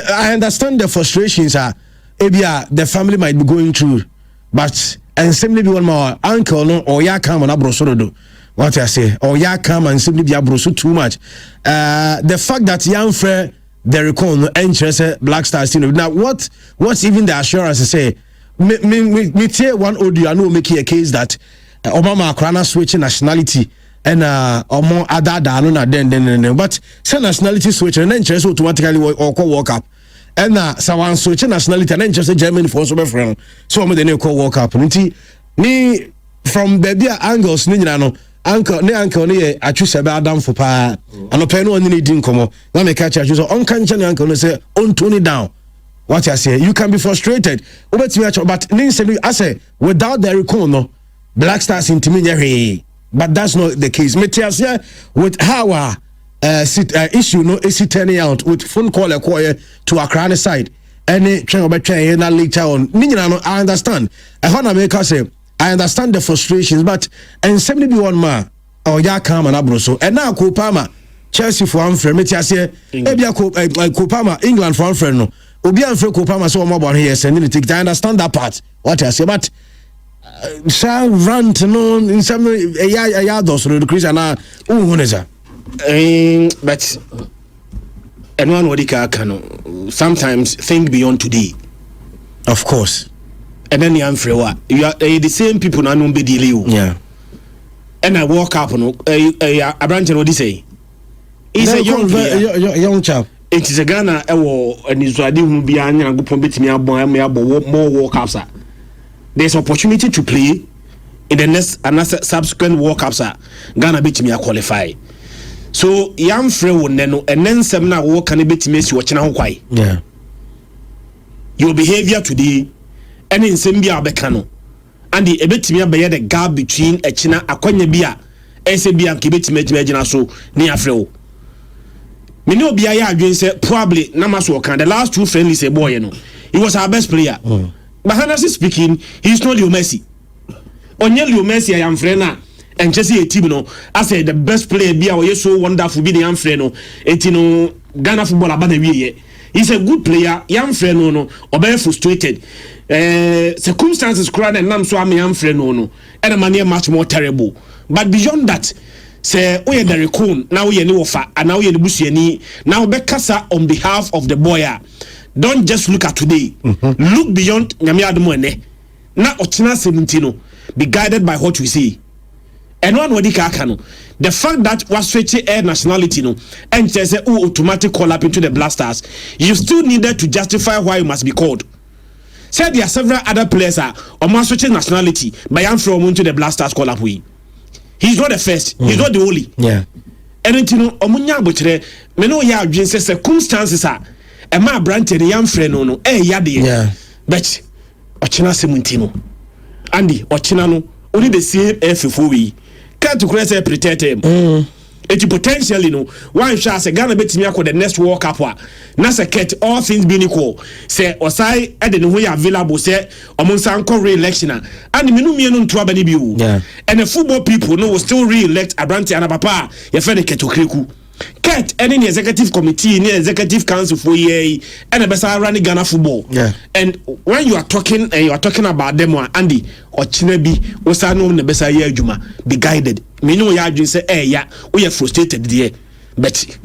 I understand the frustrations the family might be going through, but and simply be one more uncle no or ya come on abrosoro. What I say, or ya come and simply be abroso too much. The fact that young friend the recall interest Black Stars team. Now what's even the assurance to say? Me tell one audio I know make a case that Obama Krana switching nationality and more other than then but say nationality switch and then just automatically or walk up. And someone switching nationality and then just Germany for so friend. So I'm the call walk up. Me from baby angles no uncle I choose about down for pa and open one didn't come. Let me catch you so uncanny uncle say on Tony down. What I say, you can be frustrated. But I say without the recall no Black Stars intimidate. But that's not the case. Metias with how issue no is turning out with phone call acquire to Accra side. Any train over train later on. I understand. I want to make us say I understand the frustrations, but and 71 man or ya come and abroso. And now Kopama Chelsea for one friend. Metias Kopama England for one friend. No. Obi Anfre Kopama so more here sending the ticket. I understand that part. What I say, but some rant no in some those increase and but anyone what can sometimes think beyond today, of course. And then you are the same people na no be deal. Yeah. And I walk up no a branch what say. He's a young chap. It is a Ghana and Israeli who be anya go pon betimi abo more World Cups. There's opportunity to play in the next another subsequent World Cups. Ghana betimi qualify. So yam free won no and then sem na wo kan betimi si wo kina ho kwai. Yeah. Your behavior today and in sembia abeka no. And the betimi abeye the gap between a china akwanya bia ese bia nke betimi agina so ni afre. Me know Biaya Adwin said probably Namaso can the last two friendlies a boy, he was our best player. But honestly speaking, he's not Leo Messi. Onye Leo Messi I am friend and Jesse Tibino. I said the best player be our so wonderful be the young friend etino Ghana football about the way. He's a good player, young friend no or very frustrated. Circumstances crowd and nam so am young friend no and a man much more terrible. But beyond that, say we the recon now we any offer and now we the busiani now bekasa on behalf of the boy. Don't just look at today. Look beyond nyame admo na ochina 17 be guided by what we see. And one wadi ka no the fact that was switching air nationality no and say automatic call up into the Blasters, you still needed to justify why you must be called. Said there are several other players or switching nationality by am from into the Blasters call up we. He's not the first. He's not the only. Yeah. And you know, omunya botre, me no ya adwin say circumstances are e ma brante ne yam frɛ no yade. Yeah. But ochina 17 Andy ochina no only the same F4 we. Can't to cross a protect him. It potentially no one shot say Ghana betimi akọ the next World Cup na say ket all things being equal say osai e de no available say omonsan ko re-election and me no nto abani bi o. Yeah. And the football people no will still re-elect Abrante and Papa ye fe de Ketokreku Ket any executive committee any executive council for ye and the best running Ghana football. Yeah. And when you are talking about them Andy or Chinebi osano ne best year adwuma be guided. Me know ya adwin say we are frustrated there but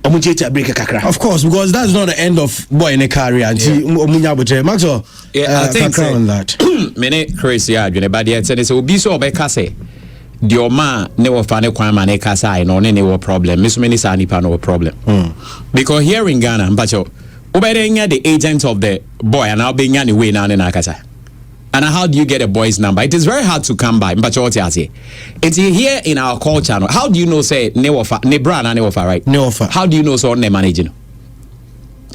of course, because that's not the end of boy in a career. Maxwell, I think on that. Many crazy adwin but yet say so be so obeka say the Oma never found a crime and a casa no any problem. Miss many sanipa no problem. Because here in Ghana, but you the agent of the boy and I'll be any way now in Akasa. And how do you get a boy's number? It is very hard to come by. But what you say? It's here in our culture. How do you know say Nebra and Neofa, right? Neofa. How do you know so ne managing?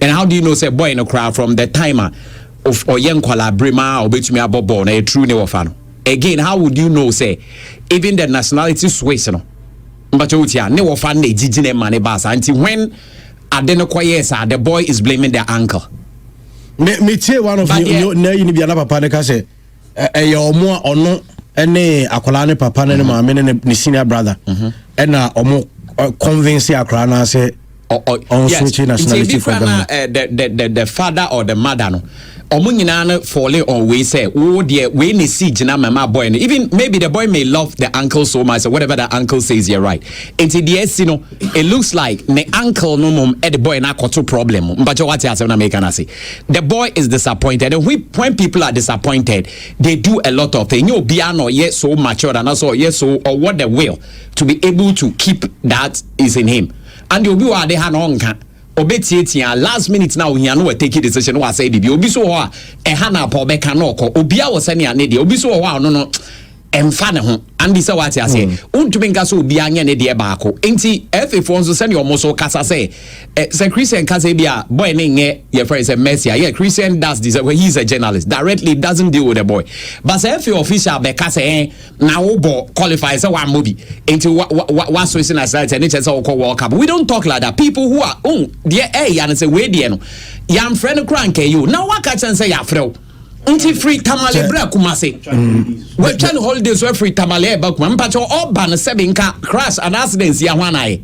And how do you know say boy in a crowd from the timer of or young kwala brima or betumi abobo na a true Neofa? Again, how would you know say even the nationality switch no? But what you Neofa ne jijine mane basa until when Adenokwa the boy is blaming their uncle. Me tell one of you na you be another papa ka say your omo ono ene akola ne papa ne ma me ne senior brother and na omo convince akra na say on switching nationality for Ghana. The father or the mother no. Omo nyina falling on we say oh dear we need see jina mama boy even maybe the boy may love the uncle so much or whatever the uncle says you're right until the you know it looks like the uncle no mom the boy na koto problem but what you say na make na say the boy is disappointed and when people are disappointed they do a lot of things you be no yet so mature and also yes so or what the will to be able to keep that is in him and you be what they had on obetietia last minute now we are no take decision wa say bi obi so ho a ha na pa obeka na okọ obi a wo se ne ane de obi so ho no emfa ne ho andi se what ya say untumi nka so obi anya ne de baako enti FA4 so se ne omo so kasa say say Christian kasa bia boy ne nye your friend say Messi yeah Christian does this he's a journalist directly doesn't deal with the boy but say FA official be kasa na wo bo qualify say one movie enti what so in aside and say World Cup we don't talk like that people who are there and say we there no yam friend crank you now what can say ya frɛ unti free tamale bra kumase we try holidays we free tamale ba kuma mpacho oba no sebe nka crash and accidents ya hwanae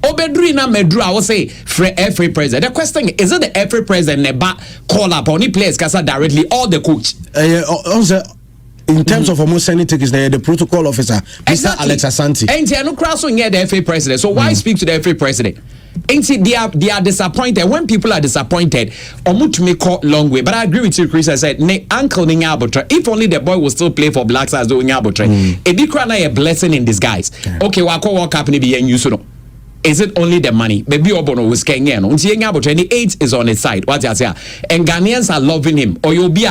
obedru na medru I will say every president the question is it the every president never call up on the players kasa directly or the coach in terms of almost sending tickets, the protocol officer, Mr. Alex Asante. And they are not crossing near the FA president. So why speak to the FA president? And see, they are disappointed. When people are disappointed, to make a long way. But I agree with you, Chris. I said, Uncle Ningabotra, if only the boy will still play for Black Stars, it be a blessing in disguise. Okay, Wako World Cup ni be you so. Is it only the money? Baby Obono was Kenyan. The age is on his side. What I say? And Ghanaians are loving him. Or you'll be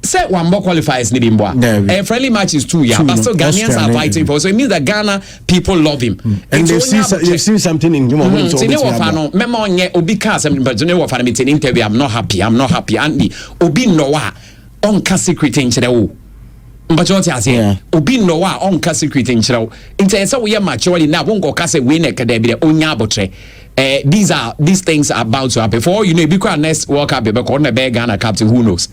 say one more qualifiers ni bimboa. A friendly match is 2 years, but still Ghanaians are fighting for. So it means that Ghana people love him. And they've seen something in him. Memo nye obi ka some but you know what I'm in interview. I'm not happy. Andy obi noa on ka secret in chero. But what I say, obi noa on ka secret in chero. Inter so we are maturely now won't go ka say we neck there be the onya botre. These things are about to happen. Before you know, because next World Cup, because na be Ghana captain, who knows?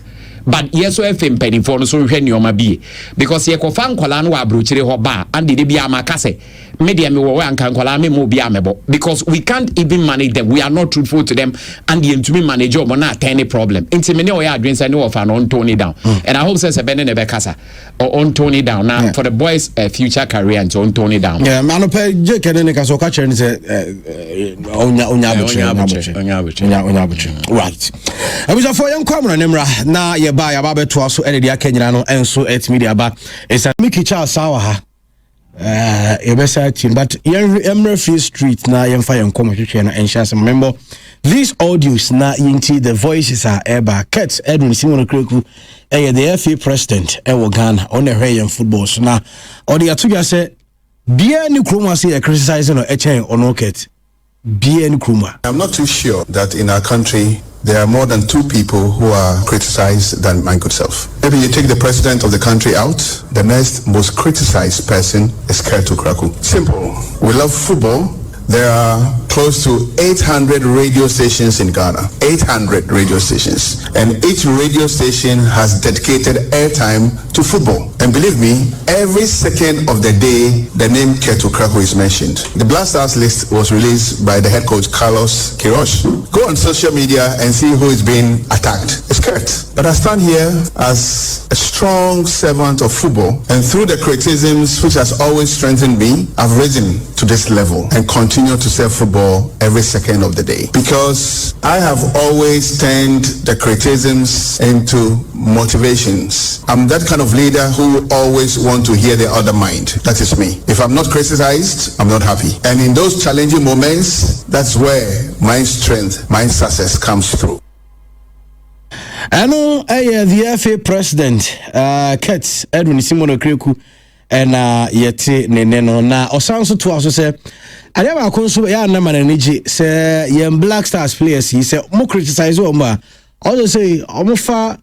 But yes, so FM penny for no so when you be because ye kofan kwala no abrochire ho ba and de bia makase media me wo ankan kwala me mo bia mebo because we can't even manage them. We are not truthful to them and the intumi manage or not any problem. Inti me ne oya adwin say no of an on tone down. And I hope say Bene ne be kasa or on tone down now for the boys future career and on tone down. Yeah, man pe je kene ne kaso ka chere ni say onya right. Abuja for yan kwamra nemra na ye ba ya ba beto aso ene dia kanyina no enso et media ba esa Mickey Charles sawa ha team but Emre Free Street na yemfa yenkomo hwehwe na enhyase remember these audios na yinti the voices are eba Kurt Edwin Simon Kreku the FA president ewo Ghana on the hwe football so na odi atoja say bia ni kroma say criticizing no echen ono Kurt bia ni kroma. I'm not too sure that in our country there are more than 2 people who are criticized than my good self. Maybe you take the president of the country out, the next most criticized person is Kurt Okraku. Simple. We love football. There are close to 800 radio stations in Ghana. 800 radio stations. And each radio station has dedicated airtime to football. And believe me, every second of the day, the name Kurt Okraku is mentioned. The Black Stars list was released by the head coach, Carlos Queiroz. Go on social media and see who is being attacked. It's Kurt. But I stand here as a strong servant of football. And through the criticisms which has always strengthened me, I've risen to this level and continue to serve football every second of the day because I have always turned the criticisms into motivations. I'm that kind of leader who always want to hear the other mind. That is me. If I'm not criticized, I'm not happy. And in those challenging moments, that's where my strength, my success comes through. I know the FA president, Kurt Edwin Simon Kreku, and yeti neneno na osanso to also say ade ba konso ya na manage say yem Black Stars players he say mo criticize o ma also say o fa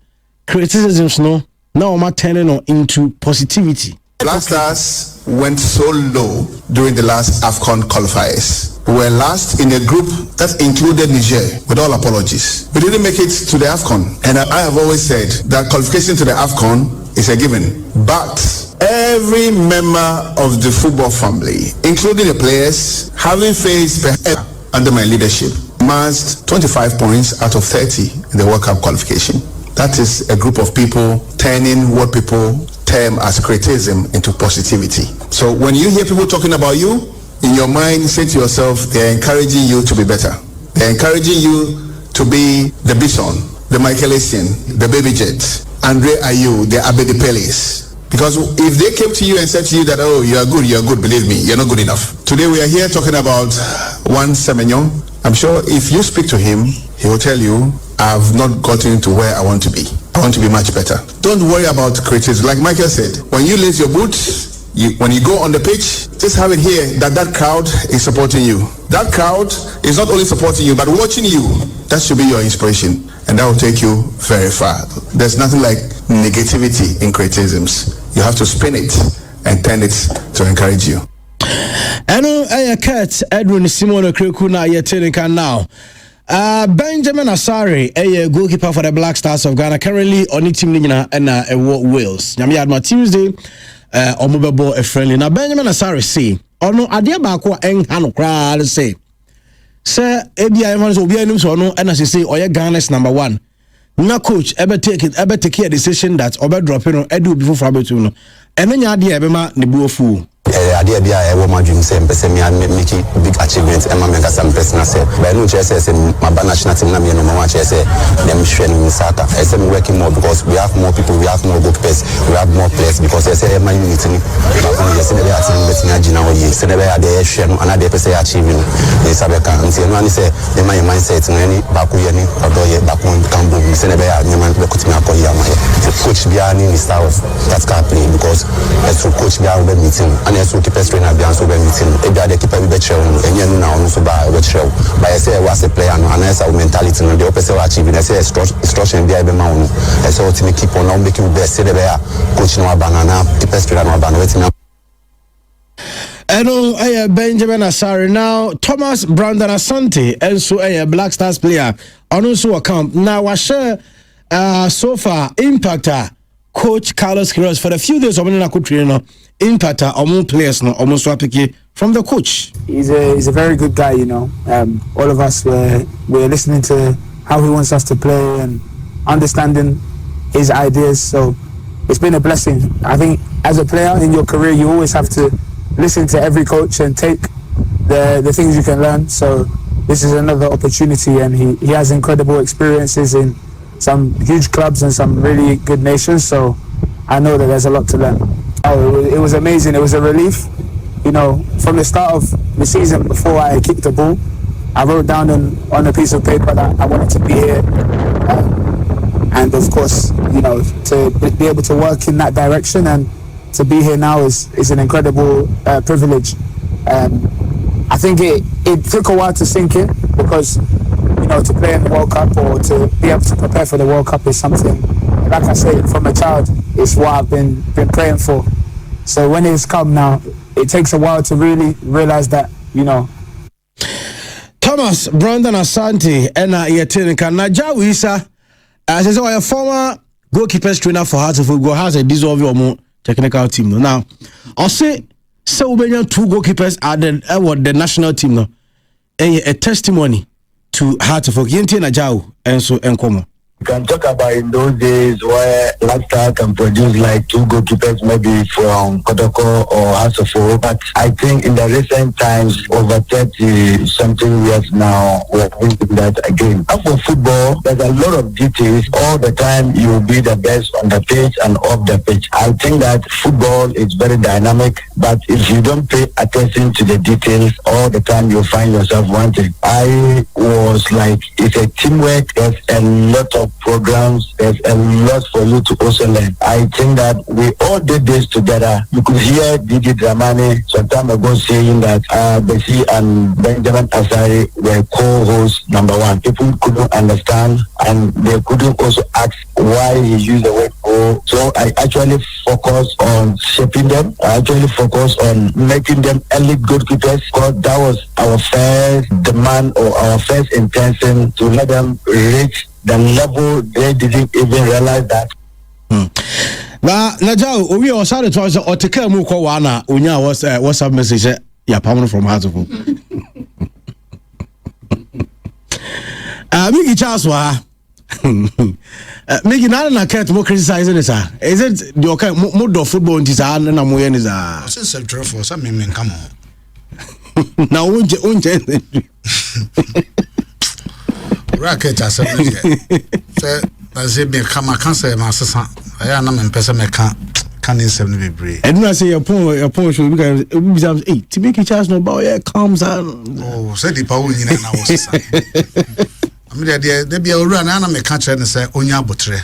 criticisms no now ma turning into positivity. Black Stars went so low during the last AFCON qualifiers. We were last in a group that included Niger, with all apologies. We didn't make it to the AFCON. And I have always said that qualification to the AFCON is a given. But every member of the football family, including the players, having faced under my leadership, amassed 25 points out of 30 in the World Cup qualification. That is a group of people turning what people term as criticism into positivity. So when you hear people talking about you, in your mind, say to yourself, they're encouraging you to be better. They're encouraging you to be the Bison, the Michael Essien, the Baby Jet, Andre Ayew, the Abedi Peles. Because if they came to you and said to you that, oh, you are good, believe me, you're not good enough. Today we are here talking about one Semenyo. I'm sure if you speak to him, he will tell you, I've not gotten to where I want to be. I want to be much better. Don't worry about criticism. Like Michael said, when you lace your boots, when you go on the pitch, just have it here that crowd is supporting you. That crowd is not only supporting you, but watching you. That should be your inspiration. And that will take you very far. There's nothing like negativity in criticisms. You have to spin it and turn it to encourage you. Eno Kurt Edwin Simon Okreku na yetenika now. Benjamin Asare, a goalkeeper for the Black Stars of Ghana, currently on the team and Wales. Nyami Adma Tuesday, Omobebo a friendly. Now Benjamin Asare say, or no, Adia Bakwa Eng Hano crowd say, Sir, Ebi Evans will be a news or no, and as you say, Oya Ghana's number one. No coach ever take a decision that over dropping on Edu before Fabetuno. And then Yadia Ebema Nebu Fu. Idea be I want my dream same person me and make big achievements and my some personal say but no just say my national team na me no one just say them training in Saka I say me working more because we have more people, we have more goalkeepers, we have more players because I say my unity but on just say that team betting agina o ye say never dey share no another person achieving in Sabeka until no say the my mindset no any back we any odo ye back on can boom say never any man be kutimi akoya my coach be any style of that can play because as coach be our meeting and so keepers trainer be answer meeting e be keeper be better and you now so ba better but I say was a player and as our mentality no the person achieving I say instruction be be ma I say what me keep on now make you best say the coach no banana keepers trainer no banana wetin Eno Benjamin Asare now Thomas Brandon Asante and so a Black Stars player on also account now I share so far impactor Coach Carlos Quiroz for the few days of the impactor among players no almost swapiki from the coach. He's a very good guy, you know. All of us we're listening to how he wants us to play and understanding his ideas. So it's been a blessing. I think as a player in your career, you always have to listen to every coach and take the things you can learn. So this is another opportunity, and he has incredible experiences in some huge clubs and some really good nations, so I know that there's a lot to learn. Oh, it was amazing. It was a relief. You know, from the start of the season, before I kicked the ball, I wrote down on a piece of paper that I wanted to be here. And of course, you know, to be able to work in that direction and to be here now is an incredible privilege. I think it took a while to sink in because, you know, to play in the World Cup or to be able to prepare for the World Cup is something, like I say, from a child, it's what I've been praying for. So when it's come now, it takes a while to really realize that, you know. Thomas Brandon Asante and Yetenika Najawu Isa, as I say, a former goalkeepers trainer for Hearts of Football has a dissolve your technical team. Now, I'll say, so many two goalkeepers are the national team now. A testimony to Hearts of Football. Yente Najawu and so Enkomo. You can talk about in those days where Blackstar can produce like two goalkeepers maybe from Kotoko or Hasofo, but I think in the recent times, over 30 something years now, we're doing that again. And for football, there's a lot of details. All the time you will be the best on the pitch and off the pitch. I think that football is very dynamic, but if you don't pay attention to the details all the time, you'll find yourself wanting. I was like, it's a teamwork. There's a lot of programs, there's a lot for you to also learn. I think that we all did this together. You could hear Didi Dramani some time ago saying that Bessie and Benjamin Asare were co-hosts number one. People couldn't understand and they couldn't also ask why he used the word co. So I actually focused on shaping them. I actually focused on making them elite goalkeepers because that was our first demand or our first intention to let them reach the level they didn't even realize that. Now, Najao, we are sorry to or to come Mukowana, Unya was WhatsApp message, yeah, Pamela from Hartford. Miki Charles wa. Miki na Kurt mo criticizing this ah. Is it the okay mode of football in this na mo yen is ah. Since for some men come on. Na unje. Racket as a I say be come cancer my sister. I am not person me can in 70 be. And I say your point should be to make it chance no about yeah comes and oh said the power in na was. I mean there be a run and me catch and say onya botre.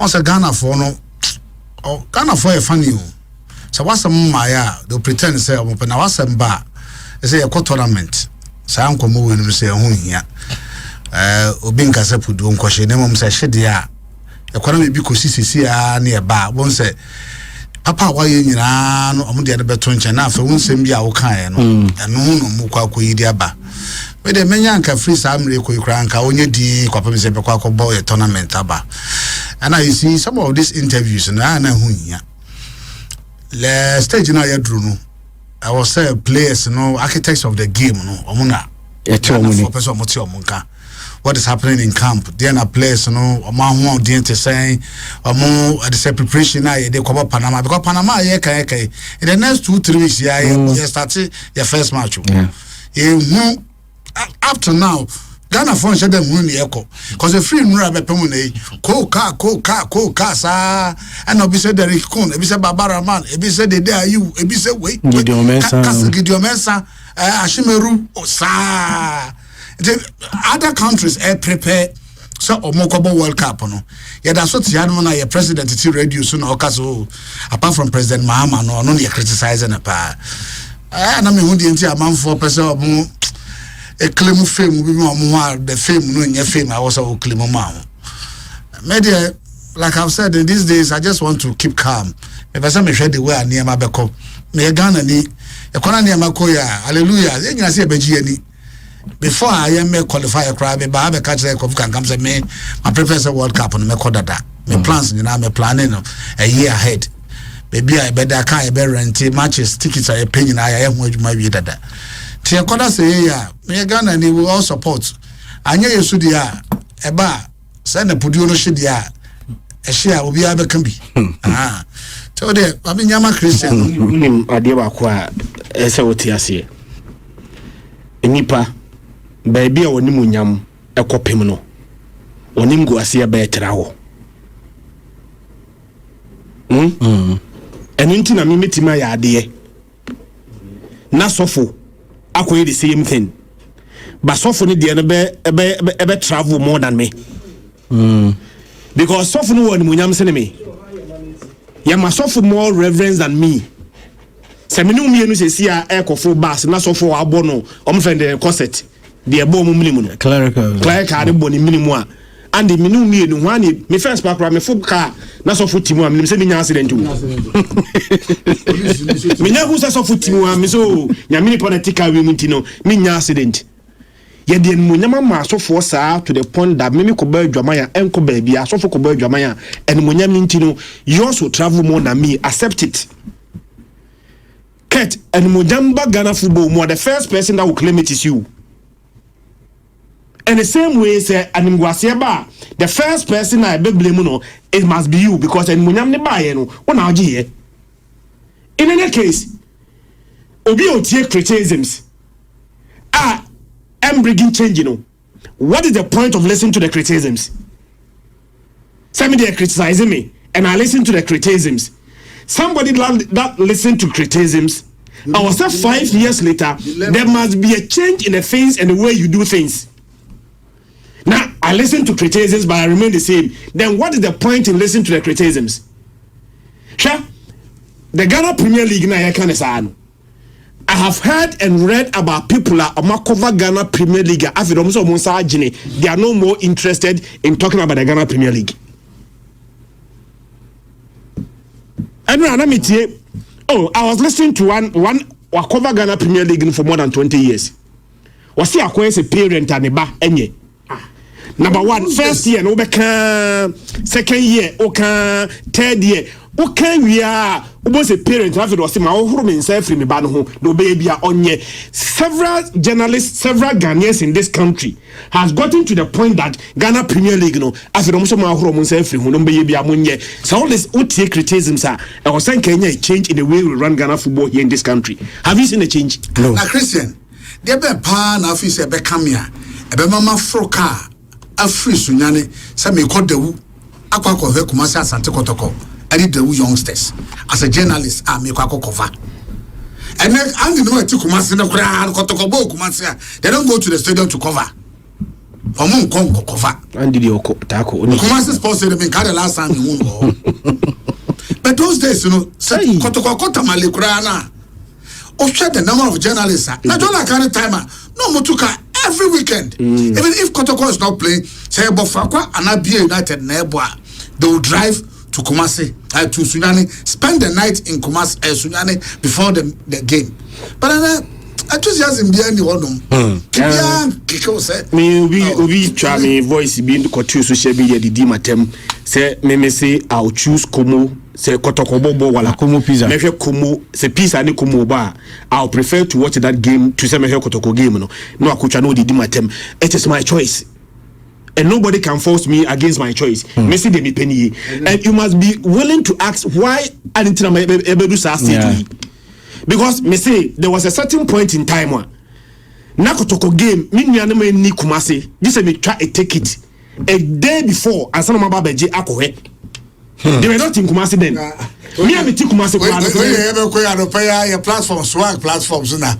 Once a Ghana for no oh Ghana for a funny. So what's some maya they pretend say open na what's some bar. They say a tournament. So I'm come we say ho hia. Obi nkasa pudu nkwahye ne mom say hyede a ekwana me bi kosi sisi a na e ba won say papa wa ye nyina no omo de beto nche na afa won sem bi a wo kan no eno no mu kwa koyi di aba we de menya nka free sa amre koyi kra nka onye di kwapa me say be kwa akobọ a tournament aba and I see some of these interviews na ho hia le stage na ya duru no I was say players no architects of the game no omo na for person mo ti omo nka what is happening in camp then a place no omo ho to say omo at the preparation na they come Panama because Panama in the next 2-3 weeks you start your first match up to now Ghana phone share them win the because the free mura be pemu na coca sa and obi say Derek Kun obi say Barbara man obi say the day you obi say wait Gideon Mensah Ashimeru sa the other countries prepare so omokobo World Cup no yeah that's what ya no na your president ti radio so na okaso apart from President Mahama no you criticizing pa na me hu the enti amanfo person omo e claim fame bi mo the fame no nya fame I was a claim ma media like I've said in these days I just want to keep calm if I say me hwe the way aniema beko me Ghana ni e kona aniema ko ya hallelujah e nyina se beji ani before I am qualify a crowd, but I have a catch like of can come to me. My preference World Cup on me that. My plans, you know, I'm planning a year ahead. Maybe I better can't bear rent matches, tickets are a penny. I am what you might be that. Tia Koda say, yeah, me Ghana and he will all support. I know you should, yeah, a bar, send a Puduno should, yeah, a share will be able can be. Ah, so there, I mean, Yama Christian, Adewa kwa SOTS. Nipa baby a woni munyam ekopem no onim go ase ba etra ho enu ntina me metima ya ade na sofo akoye the same thing but sofo ne de no be travel more than me because sofo no woni munyam se ne me ya ma sofo more reverence than me. Seminu mienu se sia ekofo bass na so for abo no omfende corset de ebo mu minimu no clerical de boni minimu a and the minu mienu ho ani me first pack me fo car na so for timu a me se me nya accident wo me nya hu so for timu a me so nya mini political we munti no me nya accident ye de mu nya ma so for sa to the point that me ko ba adwama ya enko ba bia so for ko ba adwama ya en mu nya minti no you also travel more than me accept it. Kurt and Mujamba Ghana football more the first person that will claim it is you. And the same way say Animguasiaba, the first person I be blame no, it must be you because and Munyam ne buy no one in any case, Obi Otie criticisms I'm bringing change, you know. What is the point of listening to the criticisms? Somebody they criticizing me and I listen to the criticisms. Somebody that listen to criticisms, I was said 5 years later, there must be a change in the things and the way you do things. Now, I listen to criticisms, but I remain the same. Then what is the point in listening to the criticisms? Sure. The Ghana Premier League, I have heard and read about people that cover Ghana Premier League. They are no more interested in talking about the Ghana Premier League. I was listening to one cover Ghana Premier League for more than 20 years. Was he acquires a parent and a ba enye? Number one, first year, no second year, third year. okay we are almost a parent after was my own in self me ban ho no baby onye. Several journalists, several Ghanaians in this country has gotten to the point that Ghana Premier League no after almost my own self ho no baby amunye. So all this OTA criticisms are I was saying Kenya a change in the way we run Ghana football here in this country. Have you seen a change? No. Now Christian, there be pa na office e be come here. E be mama froka afri sunyane say me call the akwa ko ve Kumasi Asante Kotoko. I need the youngsters as a journalist. I make a cover. And then I don't know what to Kumasi na Kotoko Kumasi. They don't go to the stadium to cover. Omo nko cover. And did you tackle? Kumasi Sports Stadium the last time you won. But those days, you know, say Kotoko Kotamale Kurana. Offset the number of journalists. Not only carry timer. No Motuka every weekend. Even if Kotoko is not playing, say Bofakwa and Abia United Nebwa, they will drive to Kumasi, to Sunyani, spend the night in Kumasi, Sunyani before the game. But enthusiasm behind the one. We try me voice being the couture social media the dimatem. Say me say I'll choose Komo. Say Kotoko Bobo wala Komo pizza. Mehe Komo say pizza ni Komo ba. I'll prefer to watch that game to say mehe Kotoko game no. No akucha no the dimatem. It is my choice. And nobody can force me against my choice. Messi de mi penny. And you must be willing to ask why I didn't do say because me say there was a certain point in time one Nakotoko game me nuanema ni Kumasi. This me try a take it a day before and some mama beje akohe. They were not in Kumasi then. Me am in Kumasi. Your platform swag platforms na.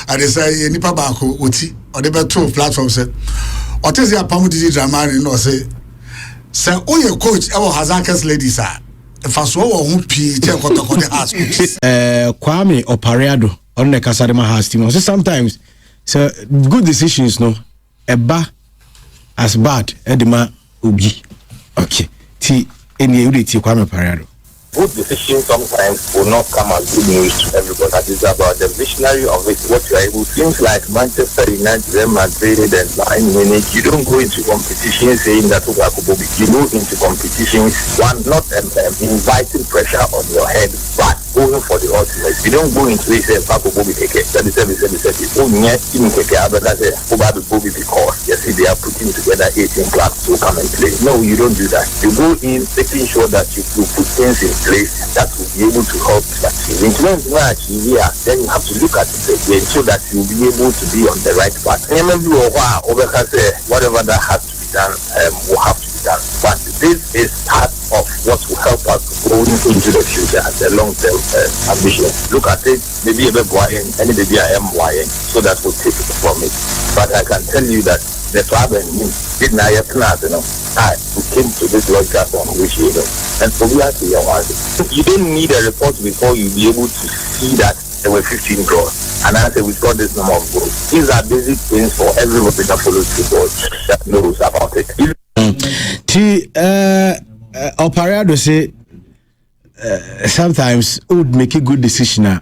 And they say nipa ba ko oti or they be two platforms. What is your Pamudi Dramani? No, say, your coach, our Hazakas ladies are. If I saw one P, tell what the house. Kwame Opareado on the Casadema house team. So sometimes, so good decisions, no, a ba as bad, Edema Ubi. Okay, T any unity Kwame Opareado. Good decisions sometimes will not come as good news to everybody. That is about the visionary of it, what you are able to. Things like Manchester United, Real Madrid, and Bayern Munich, you don't go into competition saying that you go into competitions, one, not inviting pressure on your head, but going for the ultimate. You don't go into it saying, because you see they are putting together 18 clubs to come and play. No, you don't do that. You go in making sure that you put things in place that will be able to help achieve. In terms of achieve, then you have to look at it again so that you will be able to be on the right path. Whatever that has to be done will have to be done. But this is part of what will help us go into the future as a long-term ambition. Look at it, maybe a bit and maybe I am so that we'll take it from it. But I can tell you that the problem did not yet we came to this broadcast on which and so we have to you don't need a report before you be able to see that there were 15 draws. And I say we got this number of goals. These are basic things for everybody that follows football that knows about it. Opareado say sometimes would make a good decision.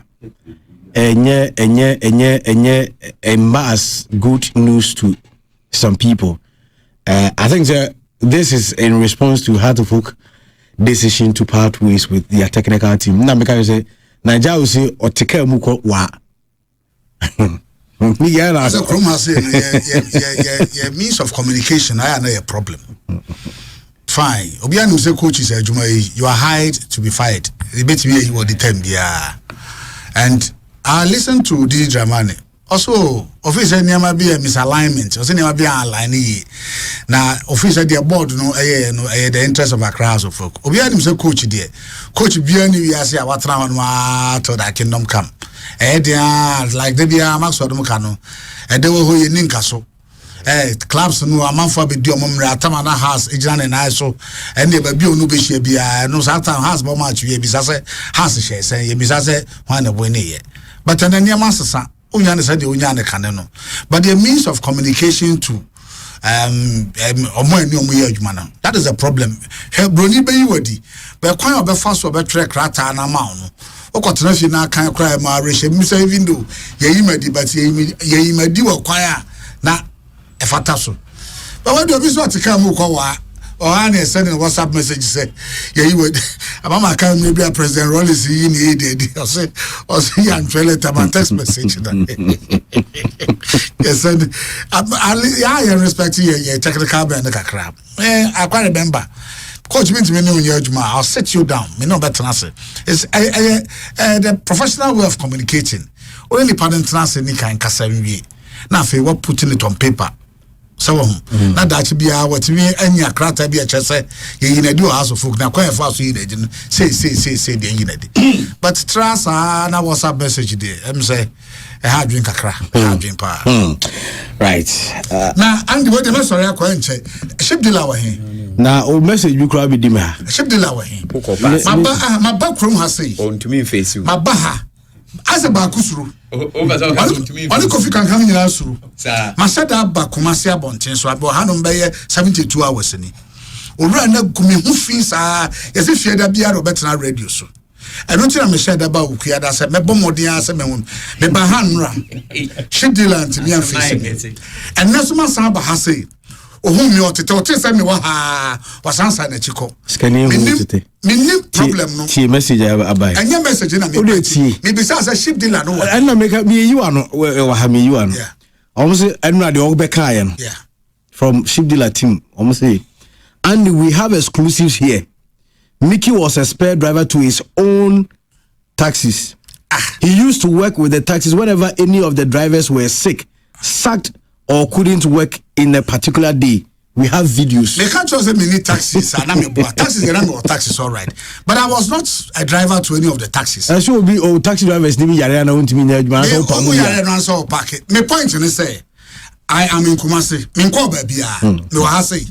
Mass good news to some people. I think this is in response to Hartlepool decision to part ways with their technical team. Now, because say Nigeria will say or take care muko wa. As a Chroma say, means of communication. I know a problem. Fine. Obianu say coach is a you are hired to be fired. The bet me he was the term and I listened to DJ Dramani. Also, official never be a misalignment. Also, never be an aligning. Now, official their board the interest of a crowd of folk. Obianu say coach there. Coach Biani we are say what round to that kingdom come. Like they be a Maxwell Mukano. And they were who you ninkaso. Clubs no amanfo abedi omomre atama na house ejina ne na so ene ba bi onu be hia bia no satan house bo match we bisa se house share se ye bisa se hwan na bo ne ye but na niam sesa onya ne se de onya ne kane no but the means of communication to omo ani omo ye adwuma na that is a problem he broni be yi wadi be kwan obefa so obetre krata na ma no okotena fi na kan kra ma reshe mi say even though ye yi madi but ye yi madi wo kwan a na efata so but when do be so to come ko wa or I send a WhatsApp message say, yeah, you would. Mama can maybe a President Rollins in the or say, I'm trailing to my text message. Yes, and I respect you, technical band, like a crap. I quite remember. Coach means me know your Juma. I'll sit you down. Me know better answer. It's the professional way of communicating. Only pardon transfer ni kan kasa wie. Na fe what putting it on paper. So na that be what me anya krata bi a chese ye na do house of folk na kwa fa so ye dey say dey ye na dey. But trans na WhatsApp message dey. Em say I had drink kakra. I drink pa. Right. Na and the way the sorry akwa nche. Ship dealer wa he. Na o message bi kura bi di ma. Ship dealer wa he. My back from has say. On to me face you. My baha. As a bakusuru. Wani kofi kan kan nyina suru. Masada ba Kumasi abonten so abo hanom be 72 hours ni. Owura na gumi hu fin saa yesi fie da bia Robertna radio so. Eno tira me share da ba okua da se me bomodin ase me won. Me ba hanra. Shidilant mi afisi. Eno so ma san ba ha sei. Ohun mi otete se me wa ha wasansa na chiko. Skani hu otete. Me problem no. Ti message abai. Anya message na me. Me bisa say ship dealer no. Ena make me you ano wa ha me you ano. Yeah. Almost enu de obeka yen. Yeah. From ship dealer team. Almost say and we have exclusives here. Mickey was a spare driver to his own taxis. He used to work with the taxis whenever any of the drivers were sick, sacked, or couldn't work in a particular day. We have videos. They can't just say many taxis. Taxis, all right. But I was not a driver to any of the taxis. I should be taxi drivers. My point is say, I am in Kumasi. Minko baby, no I say.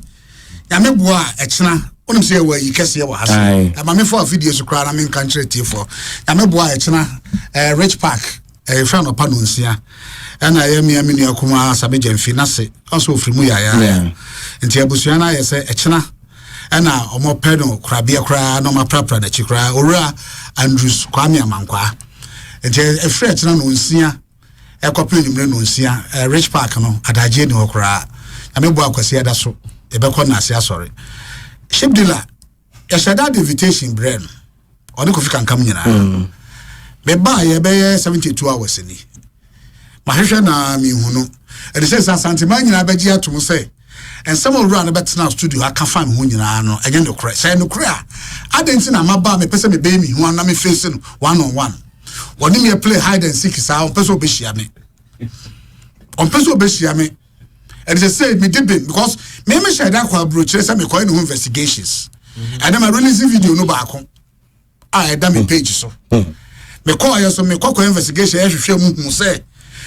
Yamebua echna. Onim say where you kese wa hase. I'm for videos to cry. I'm in country for. Yamebua echna. Rich Park. Friend of Panunsia. And I am Yamini Akuma Sabijan Finase, also from Muyaya. And Tiabusiana, I say, Echna, and now, or more pedal, crabia cry, no more proper that you cry, Ora, Andrews, Kwamia Manqua. And a French Nunsia, a copy of Nunsia, a Rich Park, no, at Ajin or cry. I mean, what was here, that's so, a Beconasia, sorry. Ship dealer, a shadad invitation, Bren, or the coffee can come in. Me buy a 72 hours in it. Mahesha na mi hunu. And it says Santiman na begia to say. And someone run a better now studio. I can't find who you know again the cry. Say no cry. I didn't see my bar me person me baby who na me facing one on one. When me play hide and seek is on person beshia me. On person beshia me. And they say me did because me share that kwa brooch say me call no investigations. And then I release video no back on. I done me page so. Me call you so me call investigation ehwehwe say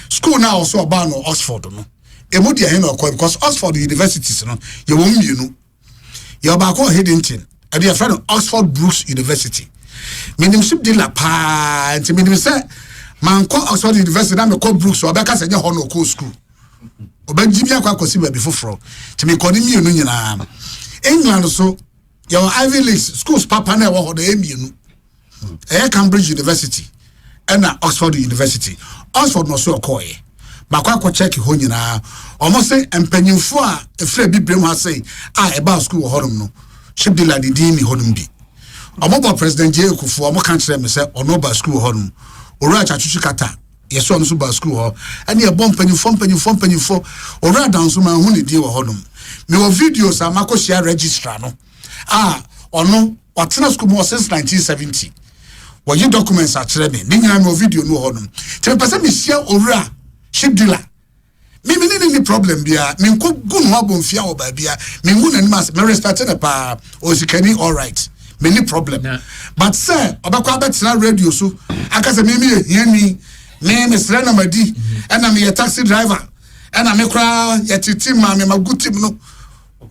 school now also about no Oxford no emu dia him call because Oxford universities no you won mienu you ba call hidden thing and your friend Oxford Brooks University minim ship dealer pa and minim say man call Oxford University na me call Brooks or be ka say ho no call school obanji bia kwa kosi ba before from to me call mienu nyina England so your Ivy League schools papa na wo ho the mienu Cambridge University and Oxford University. Oxford no so call ye. Makwa check ho nyina. Almost say empanyimfo a efre bibrem ha say about school hodom no. Ship dealer di ni hodom bi. Omobo President J Kufu omo kan kire me say ono ba school hodom. Ora chachuchu kata. Yeso ono so ba school ho. And e bom panyimfo. Ora dan so man hu ni di wo hodom. Me wo videos amako share registrar no. Ono watena school mo since 1970. What you documents are training, Nina no video no honum. Tell person me share ora ship dealer. Me any problem bia, me ko gun wabon fia o ba bia, me gun and mass, me respecting a pa o sikani all right. Many problem. But sir, obakwa betina radio so, akase me hear me Mr. Namadi, and I'm a taxi driver, and I'm a cry yet team ma me good team no.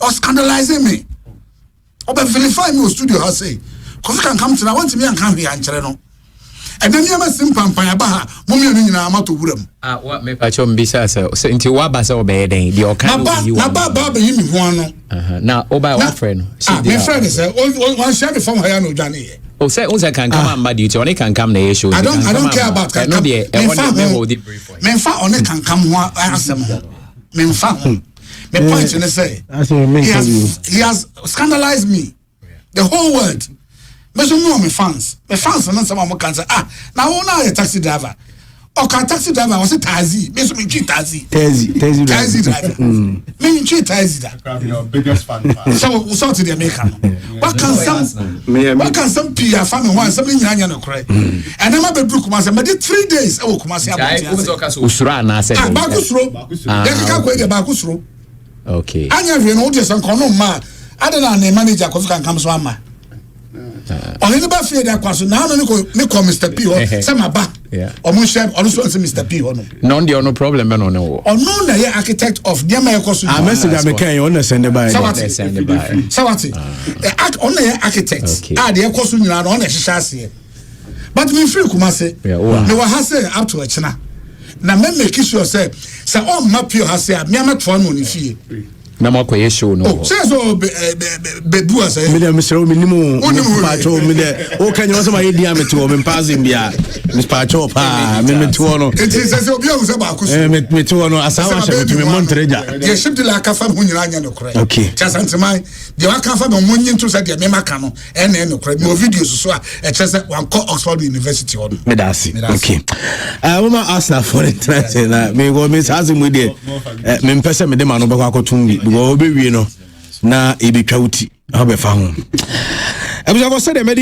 Or scandalizing me. Oba vilify me studio I say. Cause can come to I want to me and come here and no. And then you must simple panya mummy in amato wuram. What me pachom bisa so into wabasa obey den the okan you na baba him one now oba one friend my friend is one share from here no Johnny. Oh say can come and mad duty only can come na issue. I don't care about can come. Me fa on can come ho asem. Me fa My point in the say he has scandalized me. The whole world. Me so know me fans. Me fans and some more can say now now a taxi driver. Okay, taxi driver was a taxi. Me so me treat taxi. Taxi driver. Me treat taxi driver. Your biggest fan. So to the American. What can some PR family want something nyanya no cry. And I'm a brook Kumasi. Me did 3 days. Oh Kumasi about. Usura na se. Bakusro. They can go the Bakusro. Okay. Anya we no just kono ma. Other than the manager Kofi can come so ma. On any bad fear that question now no call Mr. P or some ba. Or Munsham or so Mr. P or no problem no no. Or no na architect of the American. I message am can you send by. Sawati. The on the architect. The question you are on a shase. But me free Kumasi. Me wa hase up to a china. Na me make sure say all map you hase me am to no ni fie. Na mako ye show no. Oh, say so bebu ase. Me dem Mr. Minimum pacho me de o kan you say my dia me to me pass him bia. Mr. Pacho pa me to no. It is say obi o say ba kuso. Me to no asawa she to me montreja. Ye ship de la kafa mu nyira anya no kore. Okay. Just antimai de wa kafa no mu nyin to say de me maka no ene no kore. Me videos so a che say wan call Oxford University on. Me da see. Okay. Mama Arsenal for interest na me go me sazi mu de me mpese me de ma no be kwa kotumbi. Go be wie no na ebetwa uti ha be fa ho. Ebuza ko se de